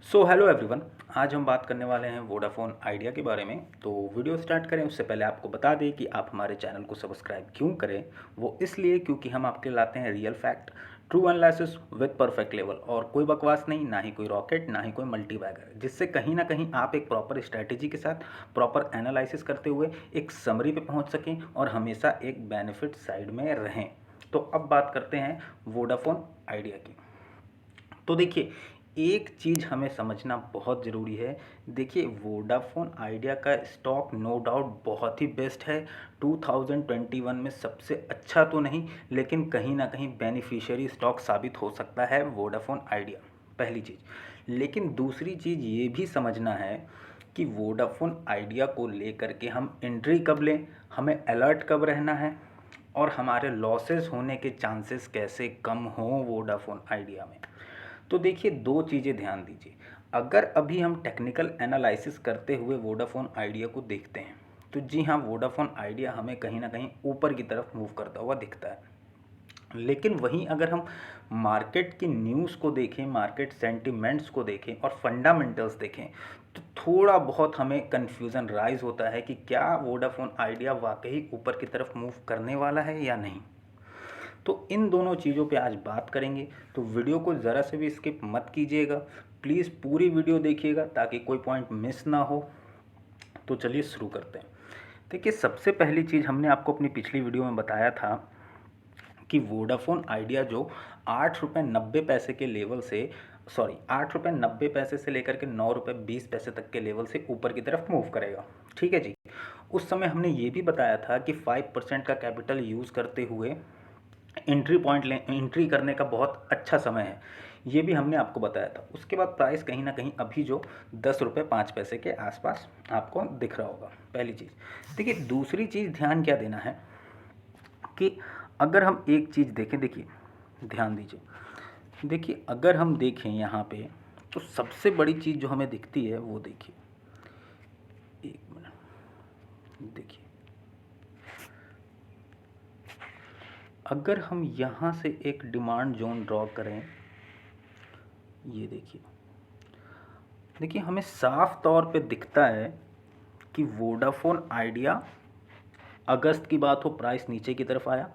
So hello everyone. आज हम बात करने वाले हैं वोडाफोन आइडिया के बारे में। तो वीडियो स्टार्ट करें उससे पहले आपको बता दें कि आप हमारे चैनल को सब्सक्राइब क्यों करें। वो इसलिए क्योंकि हम आपके लाते हैं real fact, true analysis with perfect level, और कोई बकवास नहीं, ना ही कोई रॉकेट, ना ही कोई मल्टीबैगर, जिससे कहीं ना कहीं आप एक प्रॉपर स्ट्रैटेजी के साथ प्रॉपर एनालिसिस करते हुए एक समरी पे पहुंच सकें और हमेशा एक बेनिफिट साइड में रहें। तो अब बात करते हैं वोडाफोन आइडिया की। तो देखिए, एक चीज़ हमें समझना बहुत ज़रूरी है। देखिए, वोडाफोन आइडिया का स्टॉक नो डाउट बहुत ही बेस्ट है। 2021 में सबसे अच्छा तो नहीं, लेकिन कहीं ना कहीं बेनिफिशियरी स्टॉक साबित हो सकता है वोडाफोन आइडिया, पहली चीज़। लेकिन दूसरी चीज़ ये भी समझना है कि वोडाफोन आइडिया को लेकर के हम एंट्री कब लें, हमें अलर्ट कब रहना है, और हमारे लॉसेस होने के चांसेस कैसे कम हों वोडाफोन आइडिया में। तो देखिए, दो चीज़ें ध्यान दीजिए। अगर अभी हम टेक्निकल एनालिसिस करते हुए वोडाफोन आइडिया को देखते हैं, तो जी हाँ, वोडाफोन आइडिया हमें कहीं ना कहीं ऊपर की तरफ मूव करता हुआ दिखता है। लेकिन वहीं अगर हम मार्केट की न्यूज़ को देखें, मार्केट सेंटिमेंट्स को देखें और फंडामेंटल्स देखें, तो थोड़ा बहुत हमें कन्फ्यूज़न राइज होता है कि क्या वोडाफोन आइडिया वाकई ऊपर की तरफ मूव करने वाला है या नहीं। तो इन दोनों चीज़ों पे आज बात करेंगे। तो वीडियो को ज़रा से भी स्किप मत कीजिएगा, प्लीज़ पूरी वीडियो देखिएगा ताकि कोई पॉइंट मिस ना हो। तो चलिए शुरू करते हैं। देखिए, सबसे पहली चीज़ हमने आपको अपनी पिछली वीडियो में बताया था कि वोडाफोन आइडिया जो 8 रुपये 90 पैसे के लेवल से, सॉरी, 8 रुपये 90 पैसे से लेकर के 9 रुपये 20 पैसे तक के लेवल से ऊपर की तरफ मूव करेगा। ठीक है जी। उस समय हमने ये भी बताया था कि 5% का कैपिटल यूज़ करते हुए एंट्री करने का बहुत अच्छा समय है, ये भी हमने आपको बताया था। उसके बाद प्राइस कहीं ना कहीं अभी जो 10 रुपये 5 पैसे के आसपास आपको दिख रहा होगा, पहली चीज़। देखिए, दूसरी चीज़ ध्यान क्या देना है कि अगर हम एक चीज़ देखें, देखिए ध्यान दीजिए। देखिए, अगर हम देखें यहाँ पे, तो सबसे बड़ी चीज़ जो हमें दिखती है वो देखिए, एक मिनट, देखिए, अगर हम यहाँ से एक डिमांड जोन ड्रॉ करें, ये देखिए, देखिए हमें साफ तौर पे दिखता है कि वोडाफोन आइडिया, अगस्त की बात हो, प्राइस नीचे की तरफ आया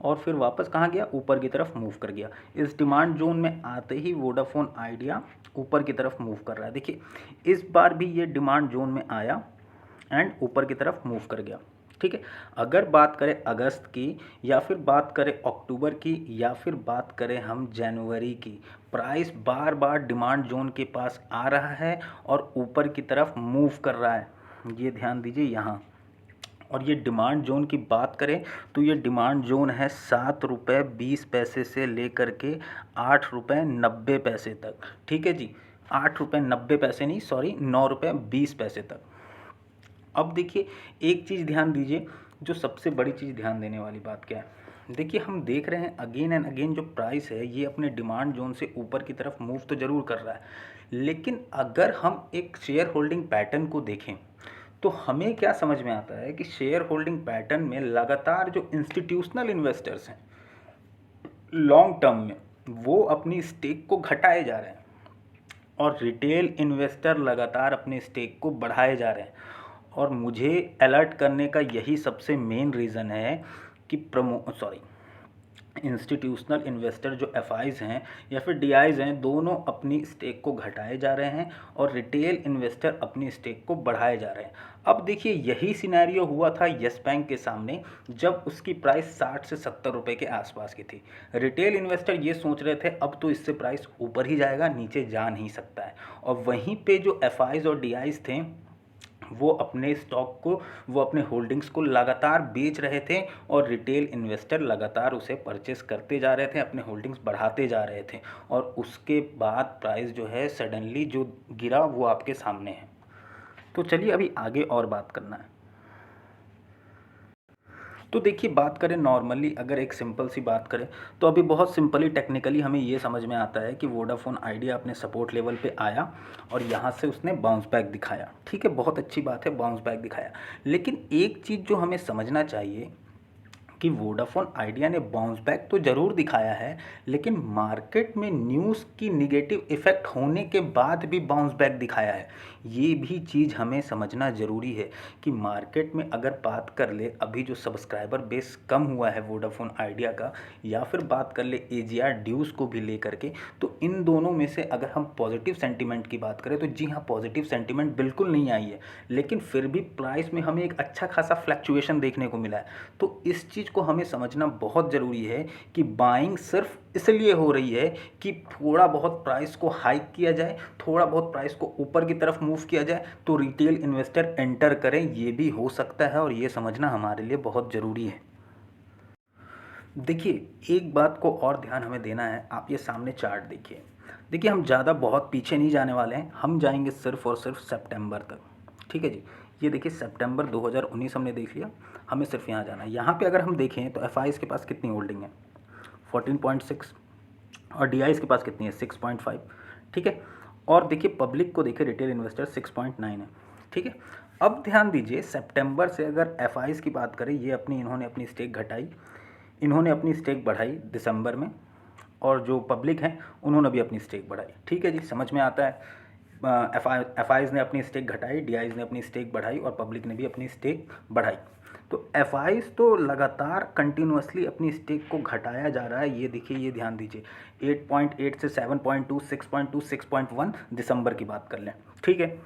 और फिर वापस कहाँ गया, ऊपर की तरफ मूव कर गया। इस डिमांड जोन में आते ही वोडाफोन आइडिया ऊपर की तरफ मूव कर रहा है। देखिए, इस बार भी ये डिमांड जोन में आया एंड ऊपर की तरफ मूव कर गया। ठीक है। अगर बात करें अगस्त की, या फिर बात करें अक्टूबर की, या फिर बात करें हम जनवरी की, प्राइस बार बार डिमांड जोन के पास आ रहा है और ऊपर की तरफ मूव कर रहा है। ये ध्यान दीजिए यहाँ। और ये डिमांड जोन की बात करें तो ये डिमांड जोन है 7 रुपये 20 पैसे से लेकर के 8 रुपये 90 पैसे तक। ठीक है जी, 8 रुपये 90 पैसे नहीं, सॉरी, 9 रुपये 20 पैसे तक। अब देखिए, एक चीज़ ध्यान दीजिए, जो सबसे बड़ी चीज़ ध्यान देने वाली बात क्या है। देखिए, हम देख रहे हैं अगेन एंड अगेन जो प्राइस है ये अपने डिमांड जोन से ऊपर की तरफ मूव तो ज़रूर कर रहा है, लेकिन अगर हम एक शेयर होल्डिंग पैटर्न को देखें तो हमें क्या समझ में आता है कि शेयर होल्डिंग पैटर्न में लगातार जो इंस्टीट्यूशनल इन्वेस्टर्स हैं लॉन्ग टर्म में, वो अपनी स्टेक को घटाए जा रहे हैं और रिटेल इन्वेस्टर लगातार अपने स्टेक को बढ़ाए जा रहे हैं। और मुझे अलर्ट करने का यही सबसे मेन रीज़न है कि इंस्टीट्यूशनल इन्वेस्टर जो एफआईज हैं या फिर डीआईज हैं, दोनों अपनी स्टेक को घटाए जा रहे हैं और रिटेल इन्वेस्टर अपनी स्टेक को बढ़ाए जा रहे हैं। अब देखिए, यही सिनेरियो हुआ था यस बैंक के सामने, जब उसकी प्राइस 60 से 70 रुपये के आसपास की थी। रिटेल इन्वेस्टर ये सोच रहे थे अब तो इससे प्राइस ऊपर ही जाएगा, नीचे जा नहीं सकता है। और वहीं पे जो एफआईज और डीआईज थे, वो अपने स्टॉक को, वो अपने होल्डिंग्स को लगातार बेच रहे थे और रिटेल इन्वेस्टर लगातार उसे परचेस करते जा रहे थे, अपने होल्डिंग्स बढ़ाते जा रहे थे। और उसके बाद प्राइस जो है सडनली जो गिरा वो आपके सामने है। तो चलिए अभी आगे और बात करना है। तो देखिए, बात करें नॉर्मली, अगर एक सिंपल सी बात करें तो अभी बहुत सिंपली टेक्निकली हमें ये समझ में आता है कि वोडाफोन आइडिया अपने सपोर्ट लेवल पे आया और यहाँ से उसने बाउंस बैक दिखाया। ठीक है, बहुत अच्छी बात है, बाउंस बैक दिखाया। लेकिन एक चीज़ जो हमें समझना चाहिए कि वोडाफोन आइडिया ने बाउंस बैक तो ज़रूर दिखाया है, लेकिन मार्केट में न्यूज़ की नेगेटिव इफ़ेक्ट होने के बाद भी बाउंस बैक दिखाया है। ये भी चीज़ हमें समझना ज़रूरी है कि मार्केट में अगर बात कर ले अभी जो सब्सक्राइबर बेस कम हुआ है वोडाफोन आइडिया का, या फिर बात कर ले एजीआर ड्यूज़ को भी लेकर के, तो इन दोनों में से अगर हम पॉजिटिव सेंटीमेंट की बात करें तो जी हाँ, पॉजिटिव सेंटीमेंट बिल्कुल नहीं आई है, लेकिन फिर भी प्राइस में हमें एक अच्छा खासा फ्लक्चुएशन देखने को मिला है। तो इस चीज़ को हमें समझना बहुत ज़रूरी है कि बाइंग सिर्फ इसलिए हो रही है कि थोड़ा बहुत प्राइस को हाइक किया जाए, थोड़ा बहुत प्राइस को ऊपर की तरफ मूव किया जाए तो रिटेल इन्वेस्टर एंटर करें, ये भी हो सकता है और ये समझना हमारे लिए बहुत ज़रूरी है। देखिए, एक बात को और ध्यान हमें देना है। आप ये सामने चार्ट देखिए। देखिए, हम ज़्यादा बहुत पीछे नहीं जाने वाले हैं, हम जाएंगे सिर्फ और सिर्फ सितंबर तक। ठीक है जी। ये देखिए, सितंबर 2019 हमने देख लिया, हमें सिर्फ यहाँ जाना है। यहाँ पे अगर हम देखें तो एफआईज के पास कितनी होल्डिंग है, 14.6, और डीआईज के पास कितनी है, 6.5। ठीक है। और देखिए पब्लिक को देखिए, रिटेल इन्वेस्टर 6.9 है। ठीक है। अब ध्यान दीजिए, सितंबर से अगर एफआईज की बात करें, ये इन्होंने अपनी स्टेक घटाई, इन्होंने अपनी स्टेक बढ़ाई दिसंबर में, और जो पब्लिक हैं उन्होंने भी अपनी स्टेक बढ़ाई। ठीक है जी, समझ में आता है। एफआईज ने अपनी स्टेक घटाई, डीआईज ने अपनी स्टेक बढ़ाई और पब्लिक ने भी अपनी स्टेक बढ़ाई। तो एफआईज तो लगातार कंटिन्यूसली अपनी स्टेक को घटाया जा रहा है। ये देखिए, ये ध्यान दीजिए, 8.8 से 7.2, 6.2, 6.1 दिसंबर की बात कर लें। ठीक है।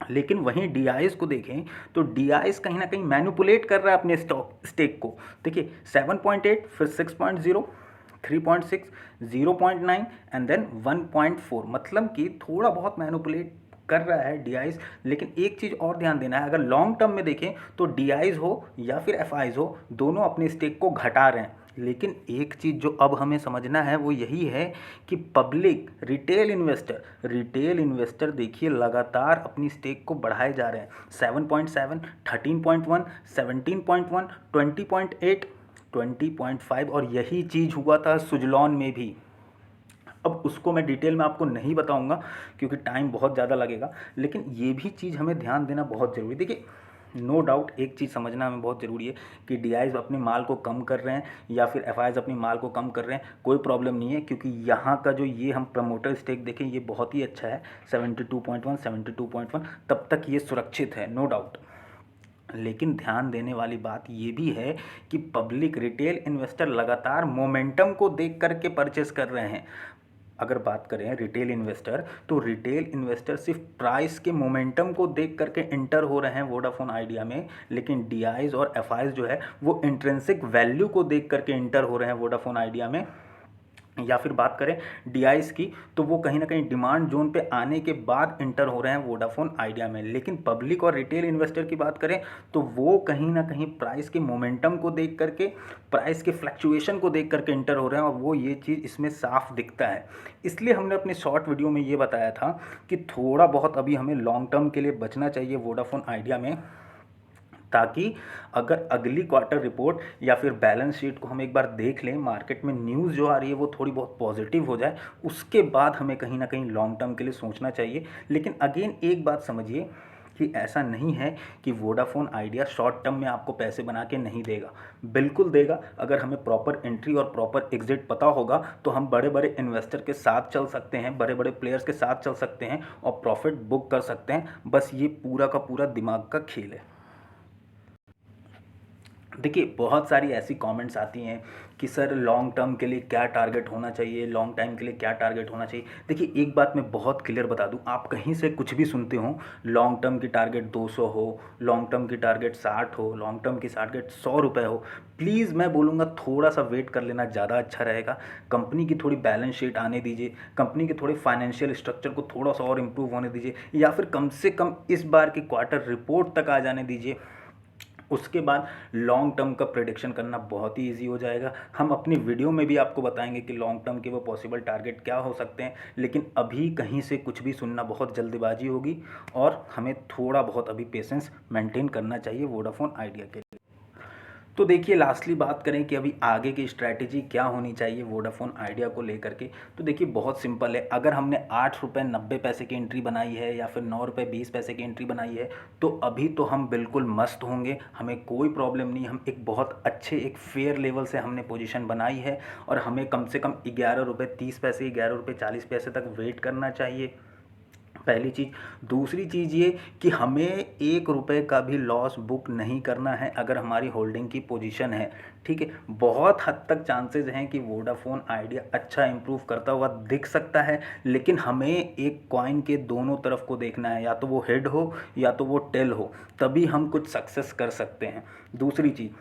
लेकिन वहीं डीआईएस को देखें तो डीआईएस कहीं ना कहीं मैनिपुलेट कर रहा है अपने स्टेक को। देखिए, 7.8, फिर 6.0, 3.6, 0.9 एंड देन 1.4, मतलब कि थोड़ा बहुत मैनिपुलेट कर रहा है डीआईएस। लेकिन एक चीज़ और ध्यान देना है, अगर लॉन्ग टर्म में देखें तो डीआईएस हो या फिर एफआईज हो, दोनों अपने स्टेक को घटा रहे हैं। लेकिन एक चीज़ जो अब हमें समझना है वो यही है कि पब्लिक, रिटेल इन्वेस्टर देखिए लगातार अपनी स्टेक को बढ़ाए जा रहे हैं। 7.7, 13.1, 17.1, 20.8, 20.5, और यही चीज़ हुआ था सुजलॉन में भी। अब उसको मैं डिटेल में आपको नहीं बताऊंगा क्योंकि टाइम बहुत ज़्यादा लगेगा, लेकिन ये भी चीज़ हमें ध्यान देना बहुत ज़रूरी है। देखिए, नो डाउट एक चीज़ समझना हमें बहुत ज़रूरी है कि डीआईज अपने माल को कम कर रहे हैं या फिर एफआईज अपनी माल को कम कर रहे हैं, कोई प्रॉब्लम नहीं है, क्योंकि यहाँ का जो ये हम प्रमोटर स्टेक देखें ये बहुत ही अच्छा है, 72.1, 72.1, तब तक ये सुरक्षित है, नो डाउट। लेकिन ध्यान देने वाली बात ये भी है कि पब्लिक, रिटेल इन्वेस्टर लगातार मोमेंटम को देख करके परचेस कर रहे हैं। अगर बात करें रिटेल इन्वेस्टर, तो रिटेल इन्वेस्टर सिर्फ प्राइस के मोमेंटम को देख करके इंटर हो रहे हैं वोडाफोन आइडिया में, लेकिन डीआईज और एफआईज जो है वो इंट्रिंसिक वैल्यू को देख करके इंटर हो रहे हैं वोडाफोन आइडिया में। या फिर बात करें डीआईज की, तो वो कहीं ना कहीं डिमांड जोन पे आने के बाद इंटर हो रहे हैं वोडाफोन आइडिया में। लेकिन पब्लिक और रिटेल इन्वेस्टर की बात करें तो वो कहीं ना कहीं प्राइस के मोमेंटम को देख करके, प्राइस के फ्लक्चुएशन को देख करके इंटर हो रहे हैं, और वो ये चीज़ इसमें साफ दिखता है। इसलिए हमने अपने शॉर्ट वीडियो में ये बताया था कि थोड़ा बहुत अभी हमें लॉन्ग टर्म के लिए बचना चाहिए वोडाफोन आइडिया में, ताकि अगर अगली क्वार्टर रिपोर्ट या फिर बैलेंस शीट को हम एक बार देख लें, मार्केट में न्यूज़ जो आ रही है वो थोड़ी बहुत पॉजिटिव हो जाए, उसके बाद हमें कहीं ना कहीं लॉन्ग टर्म के लिए सोचना चाहिए। लेकिन अगेन एक बात समझिए कि ऐसा नहीं है कि वोडाफोन आइडिया शॉर्ट टर्म में आपको पैसे बना के नहीं देगा, बिल्कुल देगा। अगर हमें प्रॉपर एंट्री और प्रॉपर एग्जिट पता होगा तो हम बड़े बड़े इन्वेस्टर के साथ चल सकते हैं, बड़े बड़े प्लेयर्स के साथ चल सकते हैं और प्रॉफिट बुक कर सकते हैं। बस ये पूरा का पूरा दिमाग का खेल है। देखिए, बहुत सारी ऐसी कमेंट्स आती हैं कि सर लॉन्ग टर्म के लिए क्या टारगेट होना चाहिए, लॉन्ग टाइम के लिए क्या टारगेट होना चाहिए। देखिए, एक बात मैं बहुत क्लियर बता दूं, आप कहीं से कुछ भी सुनते हो, लॉन्ग टर्म की टारगेट 200 हो, लॉन्ग टर्म की टारगेट 60 हो, लॉन्ग टर्म की टारगेट 100 रुपये हो, प्लीज़ मैं बोलूँगा थोड़ा सा वेट कर लेना ज़्यादा अच्छा रहेगा। कंपनी की थोड़ी बैलेंस शीट आने दीजिए, कंपनी के थोड़े फाइनेंशियल स्ट्रक्चर को थोड़ा सा और इम्प्रूव होने दीजिए, या फिर कम से कम इस बार की क्वार्टर रिपोर्ट तक आ जाने दीजिए। उसके बाद लॉन्ग टर्म का प्रेडिक्शन करना बहुत ही इजी हो जाएगा। हम अपनी वीडियो में भी आपको बताएंगे कि लॉन्ग टर्म के वो पॉसिबल टारगेट क्या हो सकते हैं। लेकिन अभी कहीं से कुछ भी सुनना बहुत जल्दबाजी होगी और हमें थोड़ा बहुत अभी पेशेंस मेंटेन करना चाहिए वोडाफोन आइडिया के लिए। तो देखिए लास्टली बात करें कि अभी आगे की स्ट्रैटेजी क्या होनी चाहिए वोडाफ़ोन आइडिया को लेकर के, तो देखिए बहुत सिंपल है। अगर हमने 8 रुपये 90 पैसे की एंट्री बनाई है या फिर 9 रुपये 20 पैसे की एंट्री बनाई है, तो अभी तो हम बिल्कुल मस्त होंगे, हमें कोई प्रॉब्लम नहीं। हम एक बहुत अच्छे एक फेयर लेवल से हमने पोजीशन बनाई है और हमें कम से कम 11 रुपये 30 पैसे 11 रुपये 40 पैसे तक वेट करना चाहिए, पहली चीज़। दूसरी चीज़ ये कि हमें 1 रुपये का भी लॉस बुक नहीं करना है अगर हमारी होल्डिंग की पोजीशन है, ठीक है। बहुत हद तक चांसेस हैं कि वोडाफ़ोन आइडिया अच्छा इंप्रूव करता हुआ दिख सकता है, लेकिन हमें एक कॉइन के दोनों तरफ को देखना है, या तो वो हेड हो या तो वो टेल हो, तभी हम कुछ सक्सेस कर सकते हैं। दूसरी चीज़,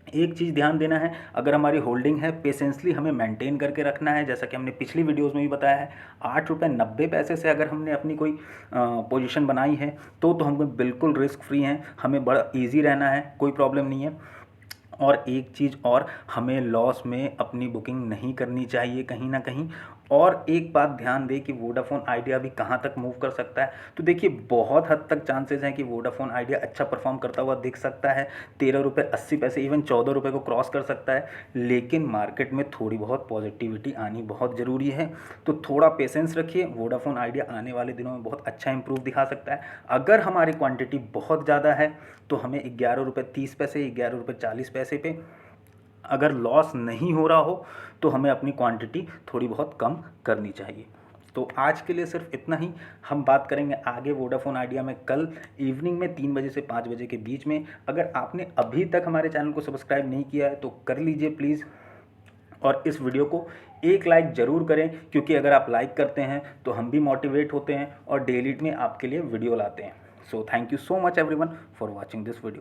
एक चीज़ ध्यान देना है, अगर हमारी होल्डिंग है पेशेंसली हमें मेंटेन करके रखना है, जैसा कि हमने पिछली वीडियोस में भी बताया है। 8 रुपये 90 पैसे से अगर हमने अपनी कोई पोजीशन बनाई है तो हम बिल्कुल रिस्क फ्री हैं, हमें बड़ा इजी रहना है, कोई प्रॉब्लम नहीं है। और एक चीज़ और, हमें लॉस में अपनी बुकिंग नहीं करनी चाहिए कहीं ना कहीं। और एक बात ध्यान दें कि वोडाफ़ोन आइडिया भी कहाँ तक मूव कर सकता है, तो देखिए बहुत हद तक चांसेस हैं कि वोडाफ़ोन आइडिया अच्छा परफॉर्म करता हुआ दिख सकता है। 13 रुपये 80 पैसे इवन 14 रुपये को क्रॉस कर सकता है, लेकिन मार्केट में थोड़ी बहुत पॉजिटिविटी आनी बहुत ज़रूरी है। तो थोड़ा पेशेंस रखिए, वोडाफ़ोन आइडिया आने वाले दिनों में बहुत अच्छा इंप्रूव दिखा सकता है। अगर हमारी क्वान्टिटी बहुत ज़्यादा है तो हमें 11 रुपये 30 पैसे 11 रुपये 40 पैसे पे अगर लॉस नहीं हो रहा हो तो हमें अपनी क्वांटिटी थोड़ी बहुत कम करनी चाहिए। तो आज के लिए सिर्फ इतना ही। हम बात करेंगे आगे वोडाफ़ोन आइडिया में कल इवनिंग में 3 बजे से 5 बजे के बीच में। अगर आपने अभी तक हमारे चैनल को सब्सक्राइब नहीं किया है तो कर लीजिए प्लीज़, और इस वीडियो को एक लाइक ज़रूर करें, क्योंकि अगर आप लाइक करते हैं तो हम भी मोटिवेट होते हैं और डेली में आपके लिए वीडियो लाते हैं। So thank you so much everyone for watching this video.